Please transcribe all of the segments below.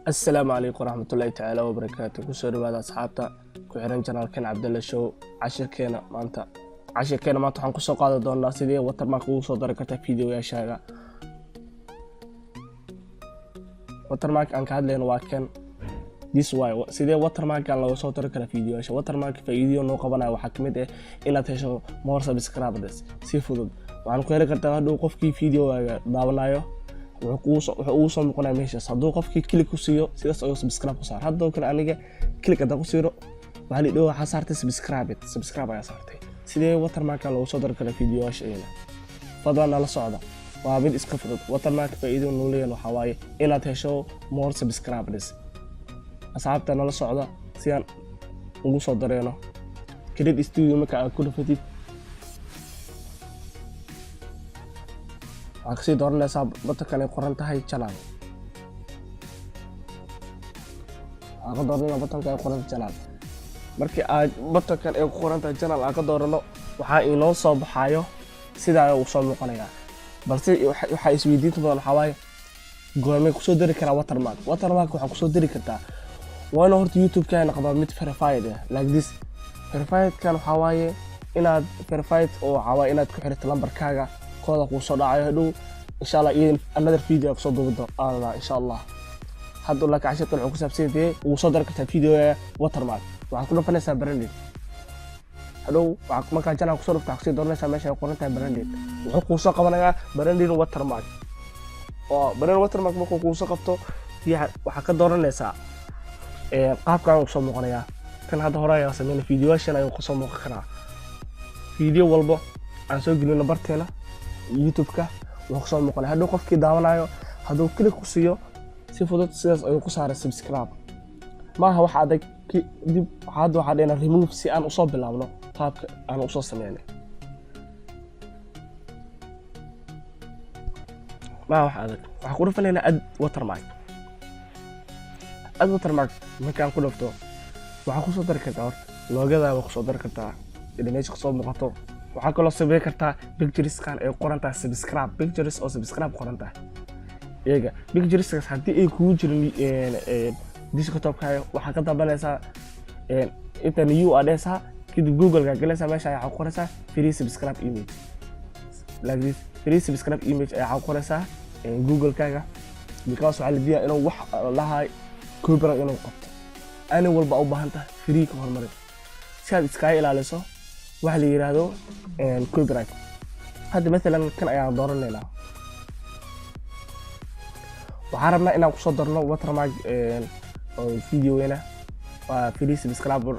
السلام عليكم ورحمة الله تعالى وبركاته. كسر هذا أصحابته كحرين جنرال كان عبد الله شو عشركينا مانتا حن كسر قاعدة دون ناس دي وترماك وصدر كتب فيديو يا شاغا وترماك أنك هاد لين واكن this why سيدي وترماك كان لو صدر كتب فيديو يا شا وترماك فيديو نوقبنا وحكمته إن تشو مور سبسكرايبرز سي فودود وعن كهرين كتب هادو قفكي فيديو داونايو wuxuu soo noqonaa meeshaas hadduu qofkii click ku siiyo sidaas ayuu subscribe ku saar haddoo kale aniga click hadda ku siiro waxa la dhahaa waxaa saartay subscribe ayaa saartay sidee watermark loo soo dar kara fiidiyoyaasheena fadlan la socda waa mid iska fudud watermark faa'iido noo leeyahay waxa waaye inaad hesho more subscribers asxaabta nala socda si aan ugu soo dareeno credit studio marka aad ku dhufatid عكسي دورنا صاب بتكلم قرنت هاي channel أنا دورنا بتكلم قرنت channel مركي بتكلم قرنت channel أنا دورنا وحاي إنه صاب حياة سيدا وصل مقنعة بس وحاي سويدي تبغى حواي قومي كسودري كنا watermark وحكسودري كتا وأنا هرت يوتيوب كان قبل ميت verified like this verified كان حواي إن verified أو حواي إن تكحرت لمبر كاجا كذا قصة عيادو إن شاء الله إيه another video قصده بده إن شاء الله حد لك عشان طلعوا كسب سيدي وصدر كتب فيديو watermark وعكنا فنسا براندين هلو ما كان جانا قصور في تحقيق دورنا سامشة وقرنتها براندين وحقوصة قبلنا براندين watermark براند watermark ما قوصة قبته في وحكى دورنا ساعة قاب كانوا قصور مقنعة كان هذا هرايا سمينا فيديو عشان أيوة قصور مقنعة فيديو والبو عن سوق لنا برتنا يوتيوب كا وخصوصا مقنع هادو قفكي داونايو هادو كليك كسيو سي فودود سيداس ايو كسارة سبسكرايب maaha waxa adag dib waxaa dheena remove si aan u soo bilaabno qaabka aan u soo sameeynay maaha waxa adag waxa ku dhufanaynaa add watermark markaan ku dhufto waxa ku soo dari kartaa horta loogada ku soo dari kartaa image ku soo muuqato waxaa kaloo sameyn kartaa pictures kan ay qoran tahay subscribe pictures oo subscribe qoran tahay iyaga pictures haddii ay kugu jirin desktop-kaaga waxaa ka dambanaysaa inta new adressa kadib google-ka galaysaa meesha ayaa qoraysaa free subscribe image like this free subscribe image ayaa qoraysaa google-kaaga because waxaa la diidaa inuu wax lahay copyright inuu qabto ani walba u baahan tahay free ka hormarin si aad iskaga ilaaliso waxa la yiraahdo copyright hadda mesela kan ayaan dooranayna waxaan rabnaa inaan ku soo darno watermark oo videoena waa free subscriber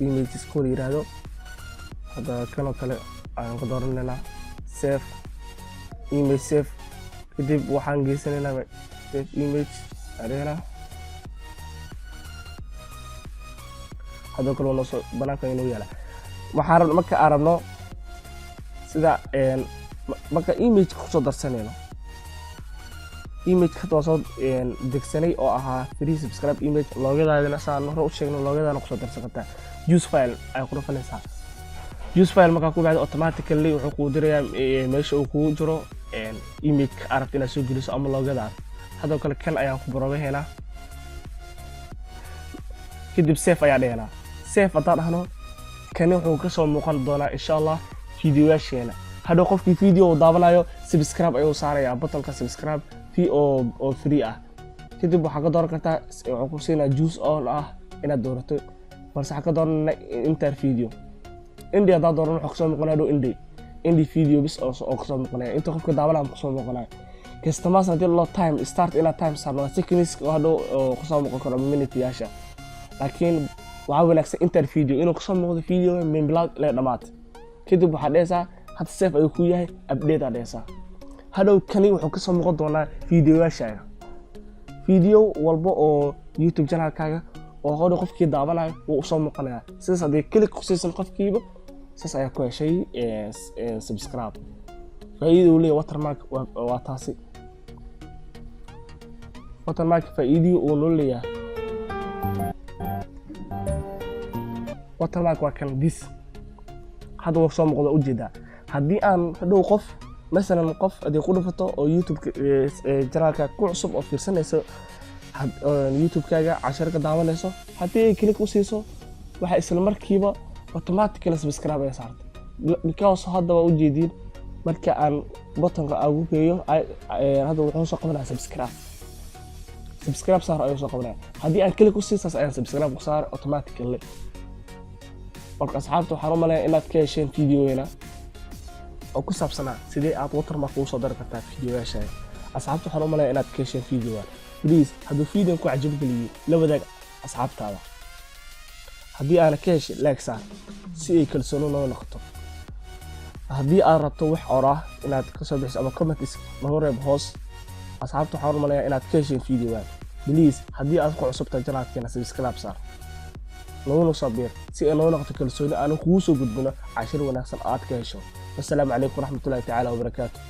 images ku yiraahdo hadda kan oo kale ayaan ku dooranayna save image save kadib waxaan geysanaynaa save image arena hadda kale noo soo banaanka inuu yaala waxaan marka arabno sida marka image ku soo darsanayno image ka soo degsanay oo ahaa free subscribe image loogadaadana saan hore u sheegno loogadaana ku soo darsan kartaa use file ay ku dhufanaysaa use file marka ku baxdo automatically wuxuu ku dirayaa meesha uu ku jiro image ka arabta inaad soo geliso ama loogadaada hadoo kale kan ayaan ku borobaheena kadib save ayaa dheena save haddaan dhahno kani wuxuu ka soo muuqan doonaa insha Allah fiidiyoyaasheena hadhow qofkii fiideo uu daawanayo subscribe ayuu saarayaa buttonka subscribe oo free ah kadib waxaa ka dooran kartaa wuxuu ku siinaa juice on ah inaad doorato balse waxaa ka dooranaa inter video indie haddaa dooran wuxuu kasoo muuqanaa dhow indie video bis oo kasoo muuqanaya inta qofka daawanaya kasoo muuqanaya customers haddii loo time start inaad time saarno seconds hadhow kasoo muuqan karo minute-yaasha laakiin waxaa wanaagsan inter video inuu kasoo muuqdo video min bilaad ilaa dhamaad kadib waxaa dhehaysaa hadda save ayuu ku yahay update aad dhehaysaa hadhow kani wuxuu kasoo muuqan doonaa fiidiyoyaashaaga video walba oo youtube channelkaaga oo hodhow qofkii daawanayo wuu usoo muuqanayaa sidaas haddii click ku siisan qofkiiba saas ayaa ku heshay subscribe faa'iido uu leeyahay watermark waa taasi watermark faa'iido uu noo leeyahay watermark waa kan this hadda wuu soo muuqda ujeedaa haddii aan hadhow qof مثلا qof adii ku dhufato oo YouTube channelka ku cusub oo fiirsanayso youtube-kaaga cashar ka daawanayso haddii ay click u siiso waxa isla markiiba automatically subscribe ay saartay because hadda waa u jeedin marka aan buttonka ugu geeyo hadda wuxuu soo qabanayaa subscribe saar ayuu soo qabanaya haddii aan click u siisaas ayaan subscribe ku saar automatically marka asxaabta waxaan u maleeyaa inaad ka hesheen videoyana oo ku saabsanaa sidee aad watermark ugu soo dari kartaa videoyaasha asxaabta waxaan u maleeyaa inaad ka hesheen videogan please hadduu video ku cajab geliyo la wadaag asxaabtaada haddii aana ka heshay like saar si ay kalsooni noo noqoto haddii aad rabto wax oraa inaad ka soo bixiso ama comments nagu reeb hoos asxaabta waxaan u maleeyaa inaad ka hesheen videogan please haddii aad ku cusubtahay janaalkeena subscribe saar naguna soo biir si ay noo noqoto kalsooni aan kugu soo gudbino cashir wanaagsan aad ka hesho. Assalaamu calaykum waraxmatullaahi tacaala wabarakaatuh.